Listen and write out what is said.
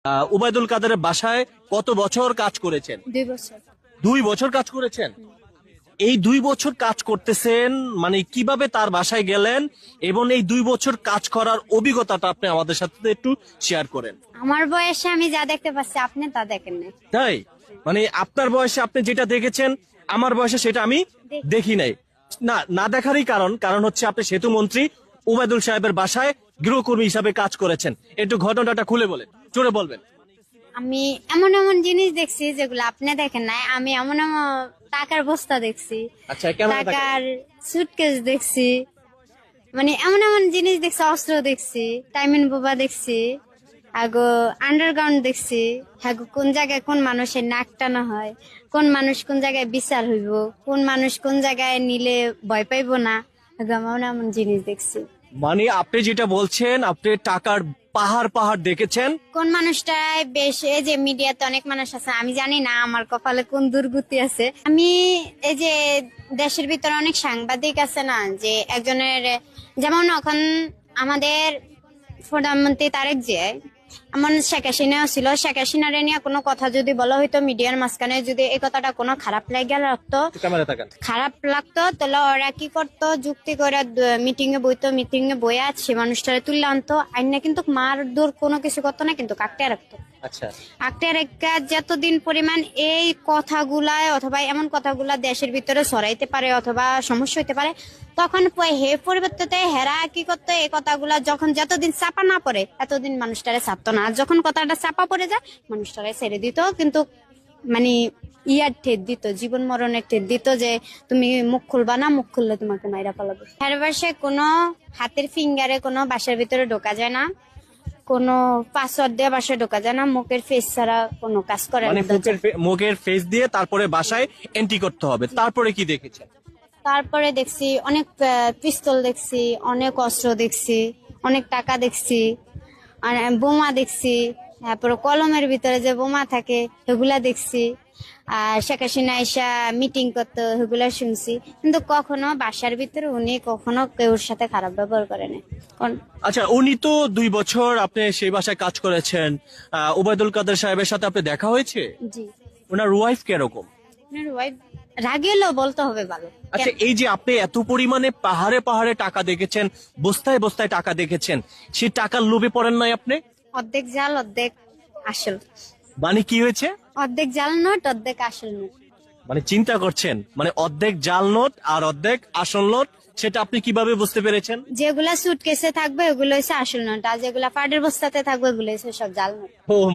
উবাইদুল কাদেরের বাসায় কত বছর কাজ করেছেন? 2 বছর। 2 বছর কাজ করেছেন। এই 2 বছর কাজ করতেছেন, মানে কিভাবে তার বাসায় গেলেন এবং এই 2 বছর কাজ করার অভিজ্ঞতাটা আপনি আমাদের সাথে একটু শেয়ার করেন। আমার বয়সে আমি যা দেখতে পাচ্ছি আপনি তা দেখেন না। তাই? মানে আপনার বয়সে আপনি যেটা দেখেছেন আমার বয়সে সেটা আমি দেখি নাই। না না দেখারই কারণ হচ্ছে আপনি সেতু মন্ত্রী উবাইদুল সাহেবের বাসায় গৃহকর্মী হিসাবে কাজ করেছেন। একটু ঘটনাটা খুলে বলেন, জোরে বলবেন। আমি এমন এমন জিনিস দেখছি যেগুলো আপনি দেখেন নাই। আমি এমন এমন টাকার বস্তা দেখছি, আচ্ছা, কেমন টাকার সুটকেস দেখছি, মানে এমন এমন জিনিস দেখছি, অস্ত্র দেখছি, টাইমিন বোবা দেখছি, আগো আন্ডারগ্রাউন্ড দেখছি, হ্যাঁ কোন জায়গায় কোন মানুষের নাক টানা হয়, কোন মানুষ কোন জায়গায় বিচার হইব, কোন মানুষ কোন জায়গায় নিলে ভয় পাইব না, এমন এমন জিনিস দেখছি। মানে আপনি যেটা বলছেন আপনি টাকার পাহাড় পাহাড় দেখেছেন। কোন মানুষটাই বেশ, এই যে মিডিয়াতে অনেক মানুষ আছে, আমি জানি না আমার কপালে কোন দুর্গতি আছে। আমি এই যে দেশের ভিতরে অনেক সাংবাদিক আছে না, যে একজনের যেমন এখন আমাদের প্রধানমন্ত্রী তারেক জিয়া, এমন শেখ হাসিনাও ছিল, শেখ হাসিনারে নিয়ে কোনো কথা যদি বলা হইতো মিডিয়ার মাঝখানে, যদি এই কথাটা কোনো খারাপ লাগে লাগতো, খারাপ লাগতো, তাহলে ওরা কি করতো, যুক্তি করে মিটিং এ বইতো, মিটিং এ বইয়া সে মানুষটারে তুললে আনতো, আইনা কিন্তু মার দূর কোনো কিছু করতো না, কিন্তু কাকতে রাখতো। আচ্ছা, আক্তার রেখা যতদিন পরিমাণ এই কথাগুলা অথবা এমন কথাগুলা দেশের ভিতরে ছড়াইতে পারে অথবা সমস্যা হইতে পারে, তখন হে পরিবর্তে হেরা কি করতো, এই কথাগুলা যখন যতদিন চাপা না পড়ে এতদিন মানুষটারে ছাপতো না, আর যখন কথাটা চাপা পড়ে যায় মানুষটারে ছেড়ে দিত, কিন্তু মানে ইয়ার ঠেট দিত, জীবন মরণের ঠেট দিত, যে তুমি মুখ খুলবা না, মুখ খুললে তোমাকে মাইরা পালাবে। হের বাসে কোনো হাতের ফিঙ্গারে কোনো বাসার ভিতরে ঢোকা যায় না, কোনো পাসওয়ার্ড দিয়ে বাসায় ঢোকা যায় না, মুখের ফেস ছাড়া কোনো কাজ করে মানে না। মুখের ফেস দিয়ে তারপরে বাসায় এন্ট্রি করতে হবে। তারপরে কি দেখেছেন? তারপরে দেখছি অনেক পিস্তল দেখছি, অনেক অস্ত্র দেখছি, অনেক টাকা দেখছি, আর বোমা দেখছি, তারপরে কলমের ভিতরে যে বোমা থাকে সেগুলা দেখছি, আর শেখ হাসিনা এসা মিটিং করতো সেগুলা শুনছি, কিন্তু কখনো বাসার ভিতরে উনি কখনো কেউর সাথে খারাপ ব্যবহার করেনি। আচ্ছা, উনি তো 2 বছর আপনি সেই বাসায় কাজ করেছেন। উবাইদুল কাদের সাহেবের সাথে আপনি দেখা হয়েছে? জি। ওনার ওয়াইফ কিরকম? রাগেলেও বলতে হবে ভালো। আচ্ছা, এই যে আপনি এত পরিমাণে পাহাড়ে পাহাড়ে টাকা দেখেছেন, বস্তায় বস্তায় টাকা দেখেছেন, সেই টাকার লোভে পড়েন নাই আপনি? অর্ধেক জাল অর্ধেক আসল। মানে কি হয়েছে? অর্ধেক জাল নোট অর্ধেক আসল নোট। মানে চিন্তা করছেন, মানে অর্ধেক জাল নোট আর অর্ধেক আসল নোট, সেটা আপনি কিভাবে বুঝতে পেরেছেন? যেগুলা সুটকেসে থাকবে ওগুলো হচ্ছে আসল নোট, আর যেগুলা পাটের বস্তাতে থাকবে ওগুলো হচ্ছে সব জাল নোট। ও